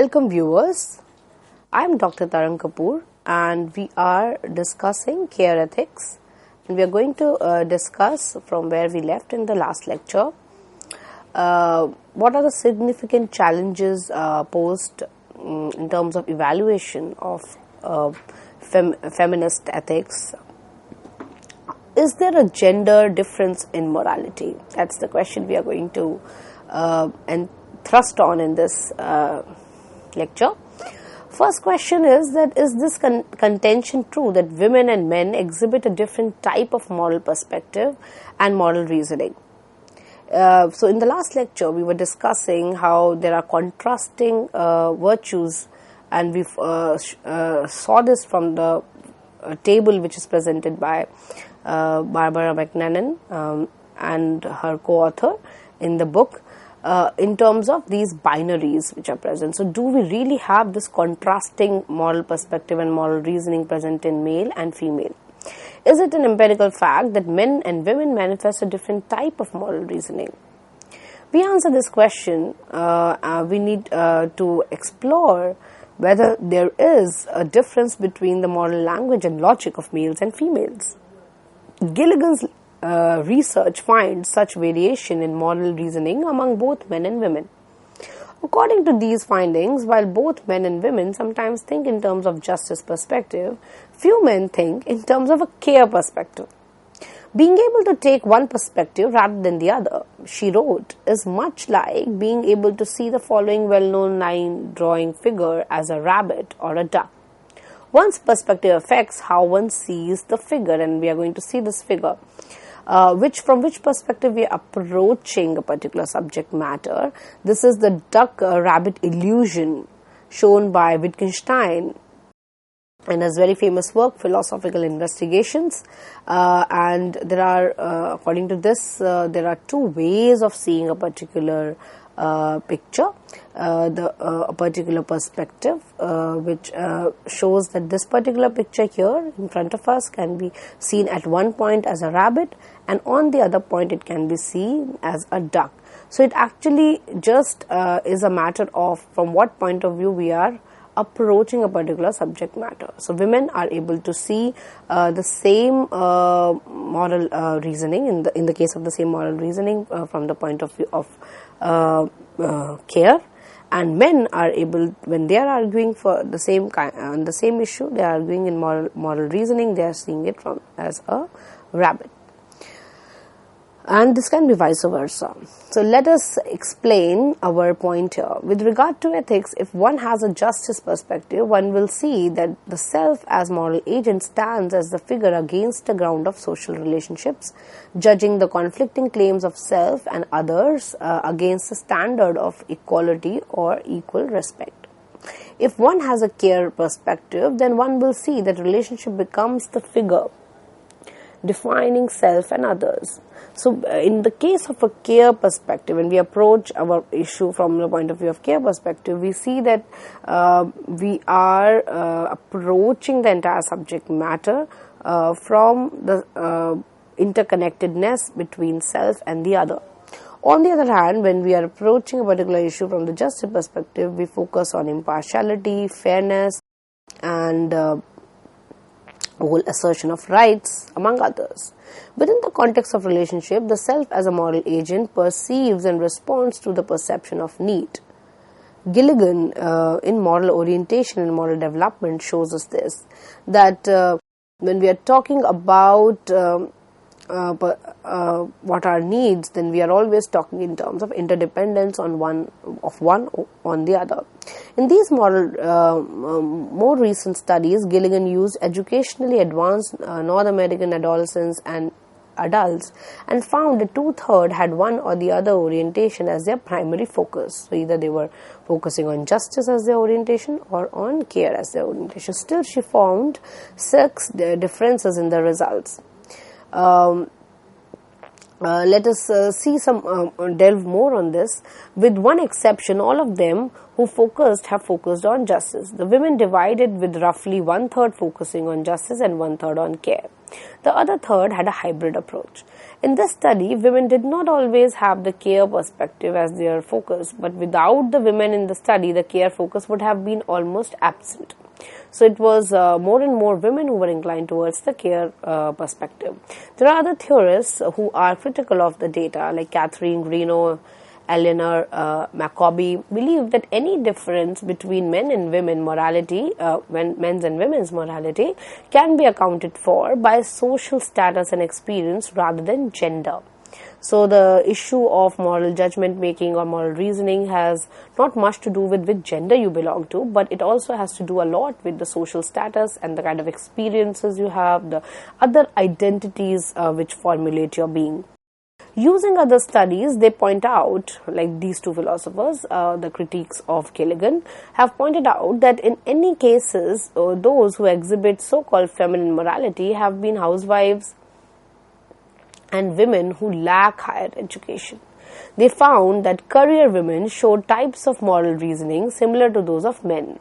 Welcome viewers, I am Dr. Tarang Kapoor and we are discussing care ethics, and we are going to discuss from where we left in the last lecture. What are the significant challenges posed in terms of evaluation of feminist ethics? Is there a gender difference in morality? That's the question we are going to thrust on in this lecture. First question is that is this contention true that women and men exhibit a different type of moral perspective and moral reasoning? So in the last lecture we were discussing how there are contrasting virtues, and we saw this from the table which is presented by Barbara McNannon and her co-author in the book, in terms of these binaries which are present. So do we really have this contrasting moral perspective and moral reasoning present in male and female? Is it an empirical fact that men and women manifest a different type of moral reasoning? We answer this question, we need to explore whether there is a difference between the moral language and logic of males and females. Gilligan's research finds such variation in moral reasoning among both men and women. According to these findings, while both men and women sometimes think in terms of justice perspective, few men think in terms of a care perspective. Being able to take one perspective rather than the other, she wrote, is much like being able to see the following well-known line-drawing figure as a rabbit or a duck. One's perspective affects how one sees the figure, and we are going to see this figure. From which perspective we are approaching a particular subject matter. This is the duck-rabbit illusion shown by Wittgenstein in his very famous work, Philosophical Investigations. And there are, according to this, there are two ways of seeing a particular picture, a particular perspective, which shows that this particular picture here in front of us can be seen at one point as a rabbit, and on the other point it can be seen as a duck. So it actually just is a matter of from what point of view we are approaching a particular subject matter. So women are able to see the same moral reasoning in the case of the same moral reasoning from the point of view of care, and men are able, when they are arguing for the same the same issue, they are arguing in moral reasoning, they are seeing it from as a rabbit. And this can be vice versa. So let us explain our point here. With regard to ethics, if one has a justice perspective, one will see that the self as moral agent stands as the figure against the ground of social relationships, judging the conflicting claims of self and others against the standard of equality or equal respect. If one has a care perspective, then one will see that relationship becomes the figure defining self and others. So in the case of a care perspective, when we approach our issue from the point of view of care perspective, we see that we are approaching the entire subject matter from the interconnectedness between self and the other. On the other hand, when we are approaching a particular issue from the justice perspective, we focus on impartiality, fairness, and whole assertion of rights, among others. Within the context of relationship, the self as a moral agent perceives and responds to the perception of need. Gilligan in Moral Orientation and Moral Development shows us this, that when we are talking about what are needs, then we are always talking in terms of interdependence on one on the other. In these more recent studies, Gilligan used educationally advanced North American adolescents and adults and found that 2/3 had one or the other orientation as their primary focus. So either they were focusing on justice as their orientation or on care as their orientation. Still, she found 6 differences in the results. let us delve more on this. With one exception, all of them who have focused on justice. The women divided with roughly 1/3 focusing on justice and 1/3 on care. The other third had a hybrid approach. In this study, women did not always have the care perspective as their focus, but without the women in the study, the care focus would have been almost absent. So it was more and more women who were inclined towards the care perspective. There are other theorists who are critical of the data, like Catherine Greeno, Eleanor Maccoby, believe that any difference between men and women morality, men's and women's morality, can be accounted for by social status and experience rather than gender. So the issue of moral judgment making or moral reasoning has not much to do with which gender you belong to, but it also has to do a lot with the social status and the kind of experiences you have, the other identities which formulate your being. Using other studies, they point out, like these two philosophers, the critiques of Gilligan, have pointed out that in any cases, those who exhibit so-called feminine morality have been housewives and women who lack higher education. They found that career women showed types of moral reasoning similar to those of men.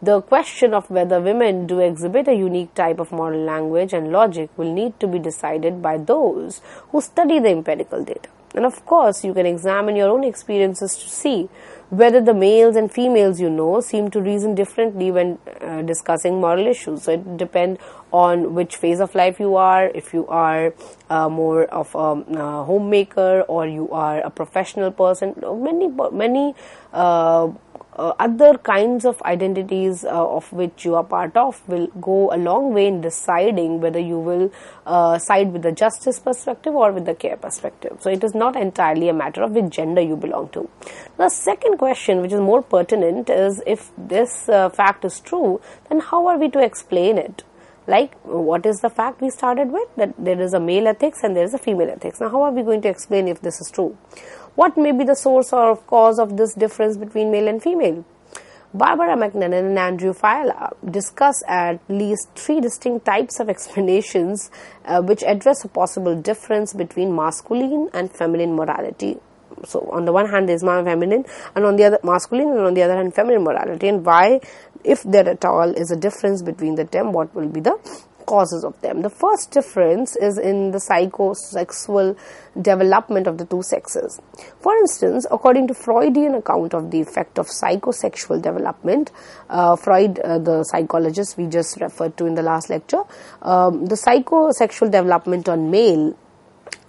The question of whether women do exhibit a unique type of moral language and logic will need to be decided by those who study the empirical data. And of course, you can examine your own experiences to see whether the males and females you know seem to reason differently when discussing moral issues. So it depends on which phase of life you are, if you are more of a homemaker or you are a professional person. Many other kinds of identities of which you are part of will go a long way in deciding whether you will side with the justice perspective or with the care perspective. So it is not entirely a matter of which gender you belong to. The second question, which is more pertinent, is if this fact is true, then how are we to explain it? Like, what is the fact we started with? That there is a male ethics and there is a female ethics. Now, how are we going to explain if this is true? What may be the source or cause of this difference between male and female? Barbara McNennan and Andrew Fiala discuss at least 3 distinct types of explanations which address a possible difference between masculine and feminine morality. So, on the one hand, there is feminine, and on the other, masculine, and on the other hand, feminine morality, and why, if there at all is a difference between the two, what will be the causes of them. The first difference is in the psychosexual development of the two sexes. For instance, according to Freudian account of the effect of psychosexual development, Freud, the psychologist we just referred to in the last lecture, the psychosexual development on male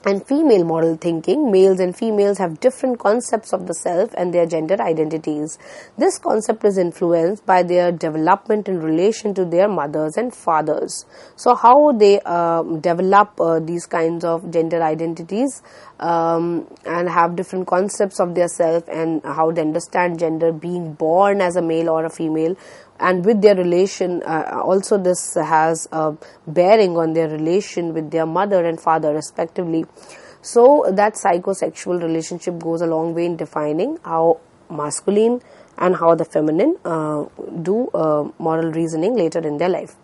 and female moral thinking, males and females have different concepts of the self and their gender identities. This concept is influenced by their development in relation to their mothers and fathers. So how they develop these kinds of gender identities and have different concepts of their self, and how they understand gender, being born as a male or a female, and with their relation, also this has a bearing on their relation with their mother and father respectively. So that psychosexual relationship goes a long way in defining how masculine and how the feminine do moral reasoning later in their life.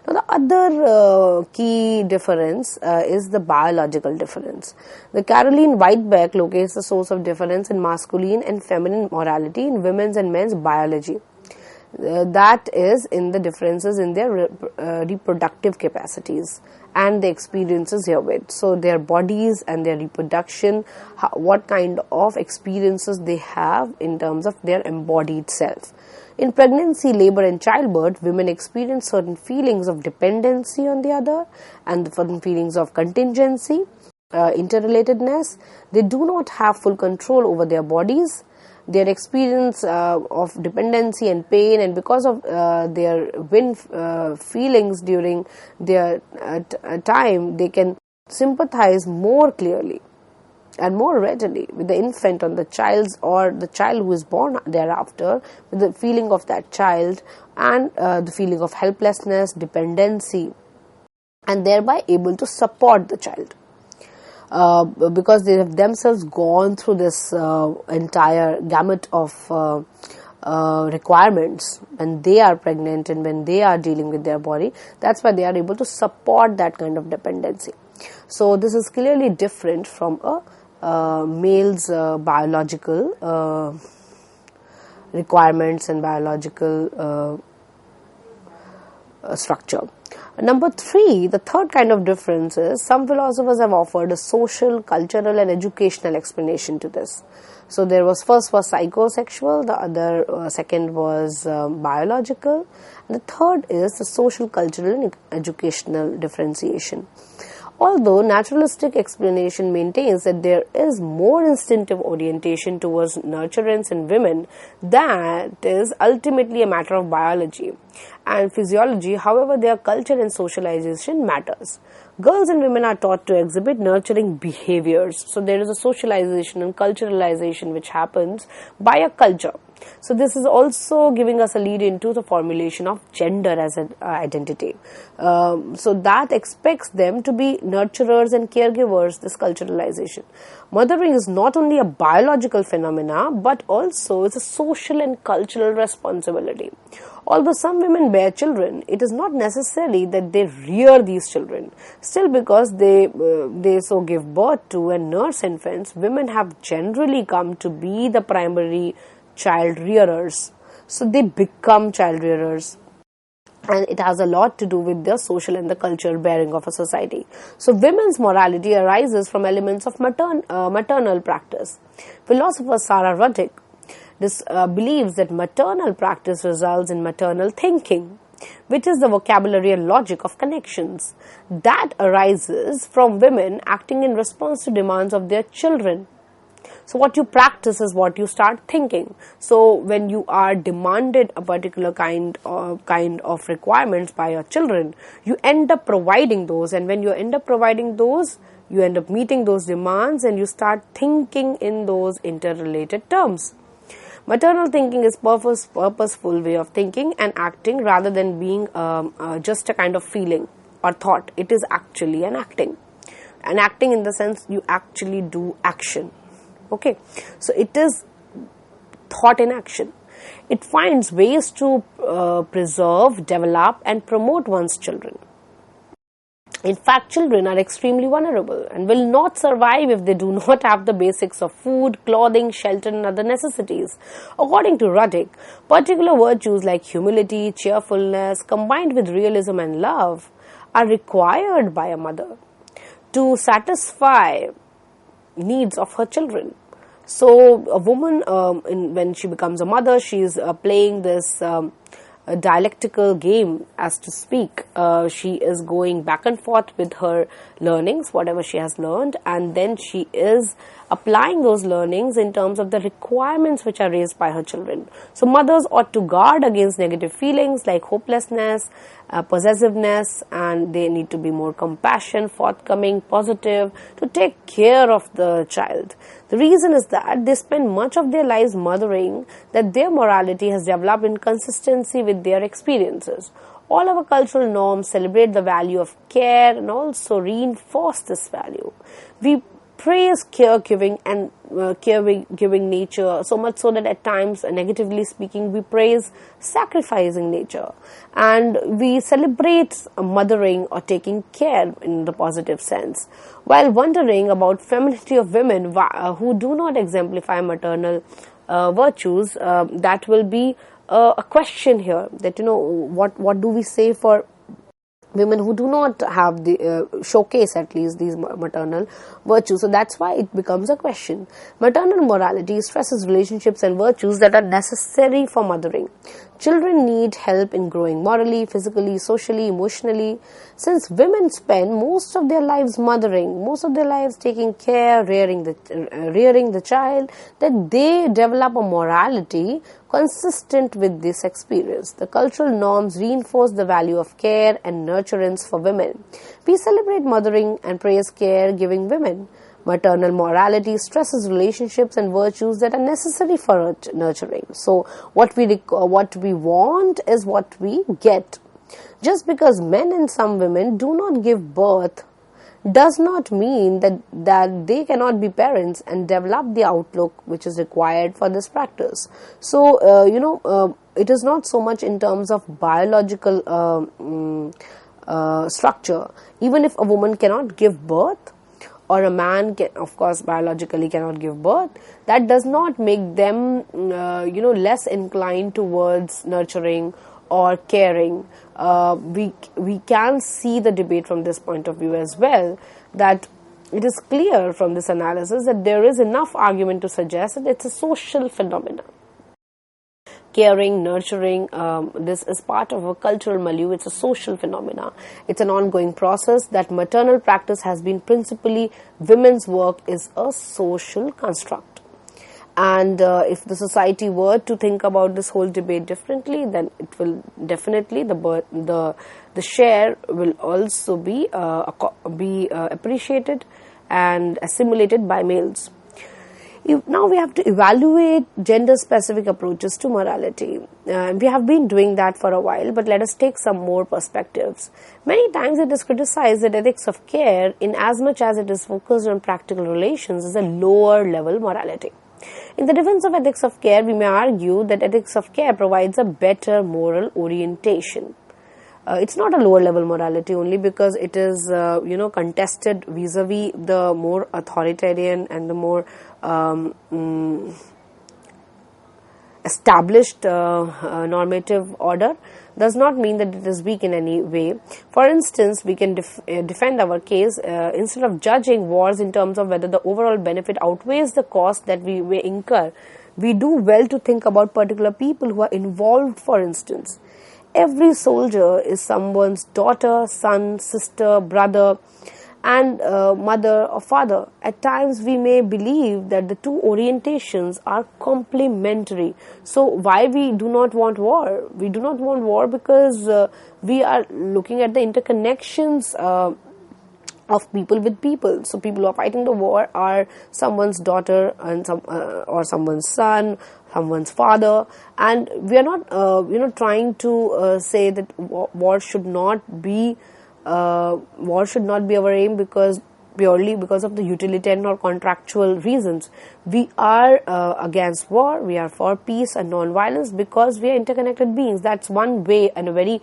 Now, the other key difference is the biological difference. The Caroline Whitebeck locates the source of difference in masculine and feminine morality in women's and men's biology. That is in the differences in their reproductive capacities and the experiences herewith. So their bodies and their reproduction, what kind of experiences they have in terms of their embodied self. In pregnancy, labor and childbirth, women experience certain feelings of dependency on the other and certain feelings of contingency, interrelatedness. They do not have full control over their bodies. Their experience of dependency and pain, and because of their feelings during their time, they can sympathize more clearly and more readily with the infant on the child's or the child who is born thereafter, with the feeling of that child and the feeling of helplessness, dependency, and thereby able to support the child. Because they have themselves gone through this entire gamut of requirements when they are pregnant and when they are dealing with their body. That's why they are able to support that kind of dependency. So this is clearly different from a male's biological requirements and biological structure. Number 3, the third kind of difference is some philosophers have offered a social, cultural and educational explanation to this. So there was first was psychosexual, the other second was biological, and the third is the social, cultural and educational differentiation. Although naturalistic explanation maintains that there is more instinctive orientation towards nurturance in women, that is ultimately a matter of biology and physiology. However, their culture and socialization matters. Girls and women are taught to exhibit nurturing behaviors. So there is a socialization and culturalization which happens by a culture. So this is also giving us a lead into the formulation of gender as an identity. So that expects them to be nurturers and caregivers, this culturalization. Mothering is not only a biological phenomena, but also it's a social and cultural responsibility. Although some women bear children, it is not necessary that they rear these children. Still, because they so give birth to and nurse infants, women have generally come to be the primary child rearers. So they become child rearers. And it has a lot to do with the social and the cultural bearing of a society. So women's morality arises from elements of maternal practice. Philosopher Sarah Ruddick believes that maternal practice results in maternal thinking, which is the vocabulary and logic of connections that arises from women acting in response to demands of their children. So what you practice is what you start thinking. So when you are demanded a particular kind of requirements by your children, you end up providing those, and when you end up providing those, you end up meeting those demands and you start thinking in those interrelated terms. Maternal thinking is purposeful way of thinking and acting rather than being just a kind of feeling or thought. It is actually an acting. An acting in the sense you actually do action. Okay, so it is thought in action. It finds ways to preserve, develop and promote one's children. In fact, children are extremely vulnerable and will not survive if they do not have the basics of food, clothing, shelter and other necessities. According to Ruddick, particular virtues like humility, cheerfulness, combined with realism and love, are required by a mother to satisfy needs of her children. So a woman, when she becomes a mother, she is playing this a dialectical game, as to speak. She is going back and forth with her learnings, whatever she has learned, and then she is applying those learnings in terms of the requirements which are raised by her children. So mothers ought to guard against negative feelings like hopelessness, possessiveness, and they need to be more compassionate, forthcoming, positive, to take care of the child. The reason is that they spend much of their lives mothering, that their morality has developed in consistency with their experiences. All our cultural norms celebrate the value of care and also reinforce this value. We praise caregiving and caregiving nature so much so that at times, negatively speaking, we praise sacrificing nature, and we celebrate mothering or taking care in the positive sense, while wondering about femininity of women who do not exemplify maternal virtues. That will be a question here, that what do we say for women who do not have the showcase at least these maternal virtues. So that's why it becomes a question. Maternal morality stresses relationships and virtues that are necessary for mothering. Children need help in growing morally, physically, socially, emotionally. Since women spend most of their lives mothering, most of their lives taking care, rearing the child, that they develop a morality consistent with this experience. The cultural norms reinforce the value of care and nurturance for women. We celebrate mothering and praise care-giving women. Maternal morality stresses relationships and virtues that are necessary for nurturing. So what we want is what we get. Just because men and some women do not give birth does not mean that they cannot be parents and develop the outlook which is required for this practice. So, it is not so much in terms of biological structure. Even if a woman cannot give birth, or a man can, of course, biologically cannot give birth, that does not make them, less inclined towards nurturing or caring. We can see the debate from this point of view as well, that it is clear from this analysis that there is enough argument to suggest that it's a social phenomenon. Caring, nurturing, this is part of a cultural milieu. It's a social phenomena. It's an ongoing process. That maternal practice has been principally women's work is a social construct. And if the society were to think about this whole debate differently, then it will definitely, the share will also be appreciated and assimilated by males. Now we have to evaluate gender-specific approaches to morality. We have been doing that for a while, but let us take some more perspectives. Many times it is criticized that ethics of care, in as much as it is focused on practical relations, is a lower-level morality. In the defense of ethics of care, we may argue that ethics of care provides a better moral orientation. It's not a lower level morality only because it is, contested vis-a-vis the more authoritarian and the more established normative order. Does not mean that it is weak in any way. For instance, we can defend our case instead of judging wars in terms of whether the overall benefit outweighs the cost that we may incur. We do well to think about particular people who are involved, for instance. Every soldier is someone's daughter, son, sister, brother, and mother or father. At times we may believe that the two orientations are complementary. So why we do not want war? We do not want war because we are looking at the interconnections of people with people. So people who are fighting the war are someone's daughter and or someone's son, someone's father, and we are not trying to say that war should not be our aim purely because of the utilitarian or contractual reasons. We are against war. We are for peace and non-violence because we are interconnected beings. That's one way, and a very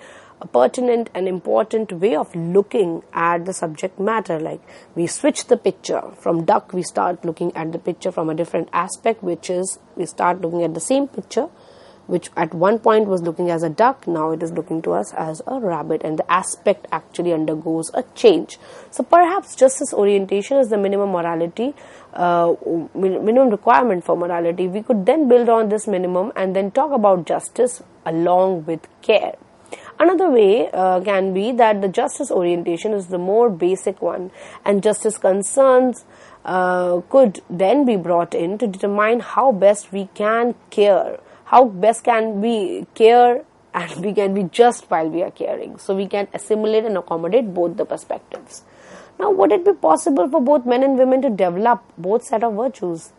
pertinent and important way of looking at the subject matter. Like, we switch the picture from duck, we start looking at the picture from a different aspect, which is we start looking at the same picture, which at one point was looking as a duck, now it is looking to us as a rabbit, and the aspect actually undergoes a change. So perhaps justice orientation is the minimum morality, minimum requirement for morality. We could then build on this minimum and then talk about justice along with care. Another way can be that the justice orientation is the more basic one, and justice concerns could then be brought in to determine how best we can care, how best can we care and we can be just while we are caring. So we can assimilate and accommodate both the perspectives. Now, would it be possible for both men and women to develop both set of virtues?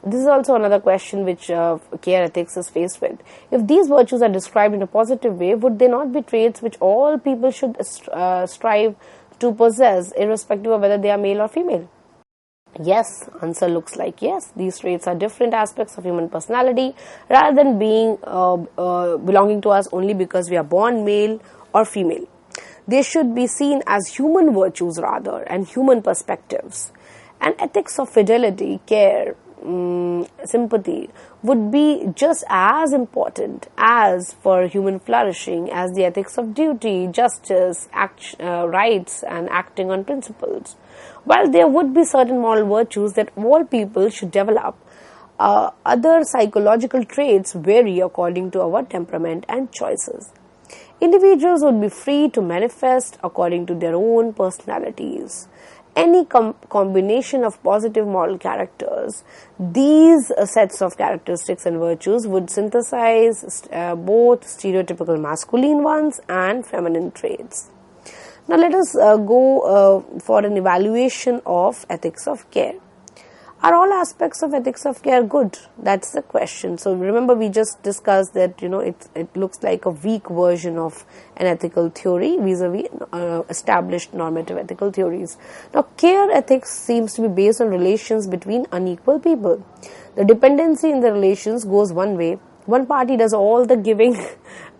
This is also another question which care ethics is faced with. If these virtues are described in a positive way, would they not be traits which all people should strive to possess, irrespective of whether they are male or female? Yes, answer looks like yes. These traits are different aspects of human personality rather than being belonging to us only because we are born male or female. They should be seen as human virtues rather, and human perspectives. And ethics of fidelity, care, sympathy would be just as important as for human flourishing as the ethics of duty, justice, rights, and acting on principles. While there would be certain moral virtues that all people should develop, other psychological traits vary according to our temperament and choices. Individuals would be free to manifest according to their own personalities. Any combination of positive moral characters, these sets of characteristics and virtues would synthesize both stereotypical masculine ones and feminine traits. Now let us go for an evaluation of ethics of care. Are all aspects of ethics of care good? That's the question. So remember, we just discussed that it looks like a weak version of an ethical theory vis-a-vis established normative ethical theories. Now, care ethics seems to be based on relations between unequal people. The dependency in the relations goes one way One party does all the giving,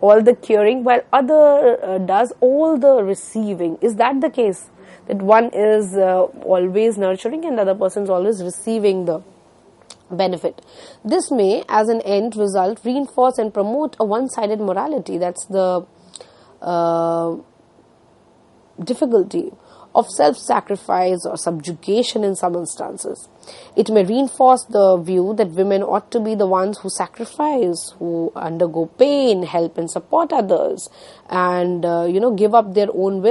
all the caring, while other does all the receiving. Is that the case? That one is always nurturing and the other person is always receiving the benefit. This may, as an end result, reinforce and promote a one-sided morality. That's the difficulty of self-sacrifice or subjugation in some instances. It may reinforce the view that women ought to be the ones who sacrifice, who undergo pain, help and support others, and give up their own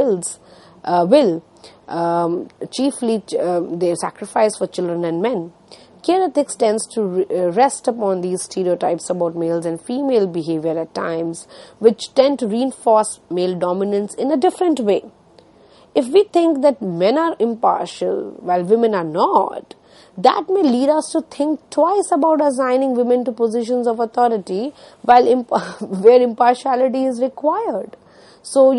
chiefly they sacrifice for children and men. Care ethics tends to rest upon these stereotypes about males and female behavior at times, which tend to reinforce male dominance in a different way. If we think that men are impartial while women are not, that may lead us to think twice about assigning women to positions of authority where impartiality is required. So,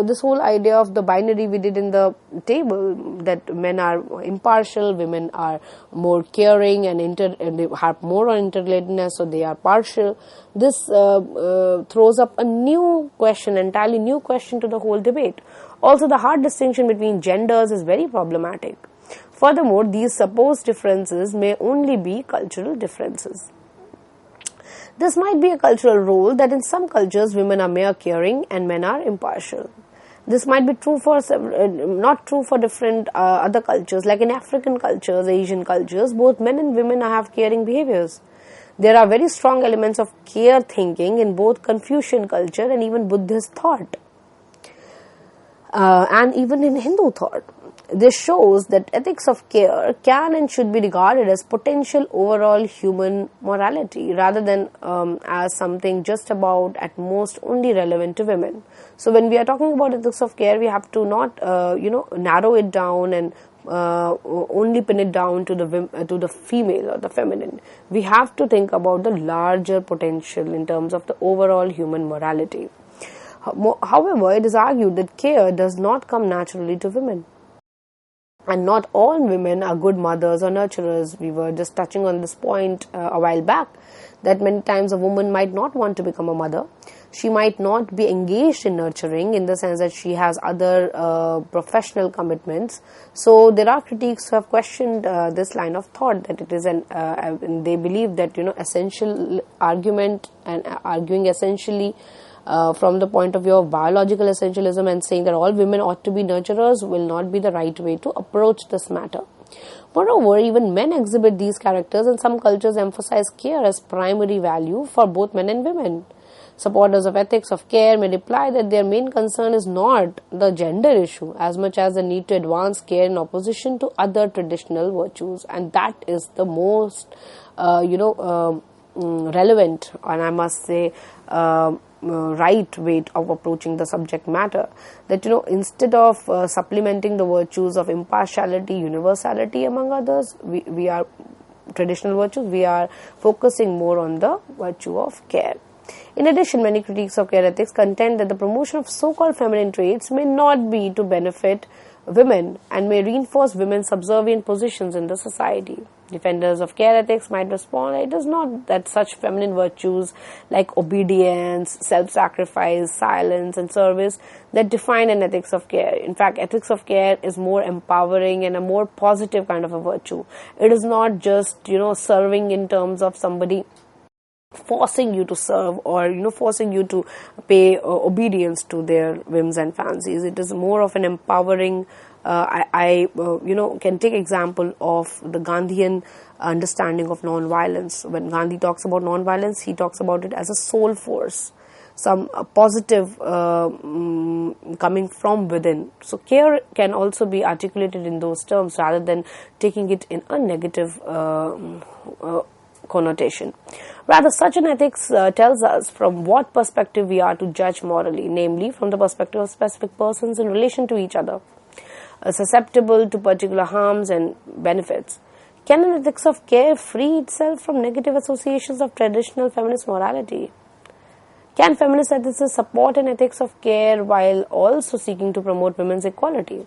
this whole idea of the binary we did in the table, that men are impartial, women are more caring and they have more on interrelatedness, so they are partial. This throws up a new question, entirely new question to the whole debate. Also, the hard distinction between genders is very problematic. Furthermore, these supposed differences may only be cultural differences. This might be a cultural role that in some cultures women are mere caring and men are impartial. This might be true for not true for different other cultures, like in African cultures, Asian cultures, both men and women have caring behaviors. There are very strong elements of care thinking in both Confucian culture and even Buddhist thought, and even in Hindu thought. This shows that ethics of care can and should be regarded as potential overall human morality rather than as something just about, at most, only relevant to women. So when we are talking about ethics of care, we have to not narrow it down and only pin it down to the female or the feminine. We have to think about the larger potential in terms of the overall human morality. However, it is argued that care does not come naturally to women. And not all women are good mothers or nurturers. We were just touching on this point a while back, that many times a woman might not want to become a mother. She might not be engaged in nurturing in the sense that she has other professional commitments. So there are critics who have questioned this line of thought, that it is they believe that essential argument and arguing essentially from the point of view of biological essentialism and saying that all women ought to be nurturers will not be the right way to approach this matter. Moreover, even men exhibit these characters, and some cultures emphasize care as primary value for both men and women. Supporters of ethics of care may reply that their main concern is not the gender issue as much as the need to advance care in opposition to other traditional virtues, and that is the most relevant, and I must say right way of approaching the subject matter. That instead of supplementing the virtues of impartiality, universality among others, we are traditional virtues, we are focusing more on the virtue of care. In addition, many critics of care ethics contend that the promotion of so-called feminine traits may not be to benefit women and may reinforce women's subservient positions in the society. Defenders of care ethics might respond, it is not that such feminine virtues like obedience, self-sacrifice, silence and service that define an ethics of care. In fact, ethics of care is more empowering and a more positive kind of a virtue. It is not just, serving in terms of somebody forcing you to serve or forcing you to pay obedience to their whims and fancies. It is more of an empowering. I can take example of the Gandhian understanding of non-violence. When Gandhi talks about non-violence, he talks about it as a soul force, some positive coming from within. So care can also be articulated in those terms rather than taking it in a negative connotation. Rather, such an ethics tells us from what perspective we are to judge morally, namely from the perspective of specific persons in relation to each other, susceptible to particular harms and benefits. Can an ethics of care free itself from negative associations of traditional feminist morality? Can feminist ethics support an ethics of care while also seeking to promote women's equality?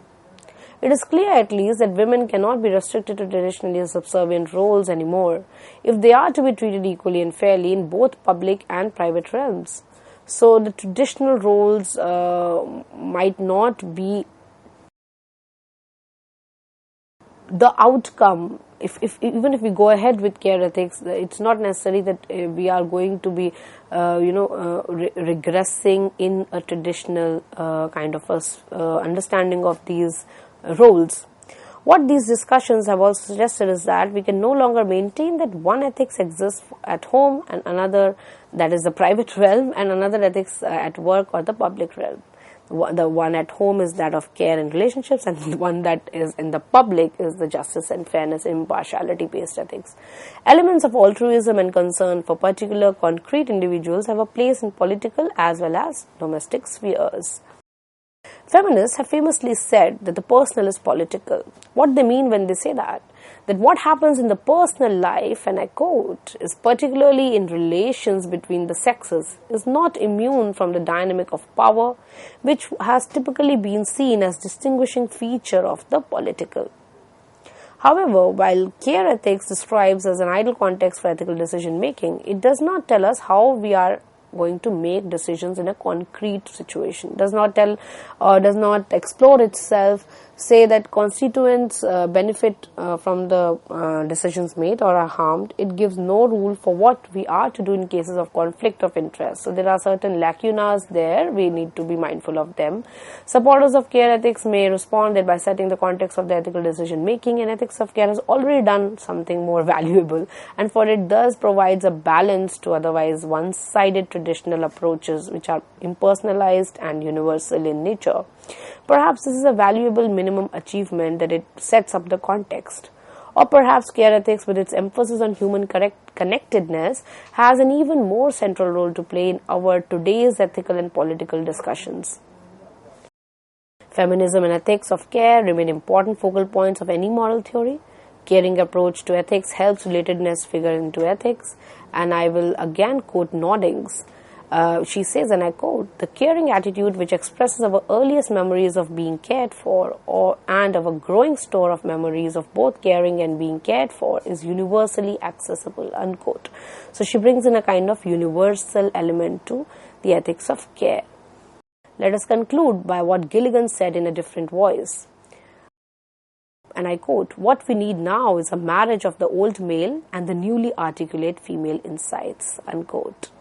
It is clear at least that women cannot be restricted to traditionally subservient roles anymore if they are to be treated equally and fairly in both public and private realms. So the traditional roles might not be the outcome. Even if we go ahead with care ethics, it's not necessary that we are going to be regressing in a traditional kind of understanding of these roles. What these discussions have also suggested is that we can no longer maintain that one ethics exists at home and another, that is the private realm, and another ethics at work or the public realm. The one at home is that of care and relationships, and the one that is in the public is the justice and fairness, impartiality based ethics. Elements of altruism and concern for particular concrete individuals have a place in political as well as domestic spheres. Feminists have famously said that the personal is political. What they mean when they say that what happens in the personal life, and I quote, is particularly in relations between the sexes, is not immune from the dynamic of power, which has typically been seen as distinguishing feature of the political. However, while care ethics describes as an ideal context for ethical decision making, it does not tell us how we are going to make decisions in a concrete situation. Does not tell or does not explore itself, say that constituents benefit from the decisions made or are harmed. It gives no rule for what we are to do in cases of conflict of interest. So there are certain lacunas there. We need to be mindful of them. Supporters of care ethics may respond that by setting the context of the ethical decision making, and ethics of care has already done something more valuable, and for it thus provides a balance to otherwise one-sided traditional approaches which are impersonalized and universal in nature. Perhaps this is a valuable minimum achievement that it sets up the context. Or perhaps care ethics, with its emphasis on human connectedness, has an even more central role to play in our today's ethical and political discussions. Feminism and ethics of care remain important focal points of any moral theory. Caring approach to ethics helps relatedness figure into ethics, and I will again quote Noddings. She says, and I quote, "The caring attitude which expresses our earliest memories of being cared for and our growing store of memories of both caring and being cared for is universally accessible," unquote. So she brings in a kind of universal element to the ethics of care. Let us conclude by what Gilligan said in a different voice. And I quote, "What we need now is a marriage of the old male and the newly articulate female insights," unquote.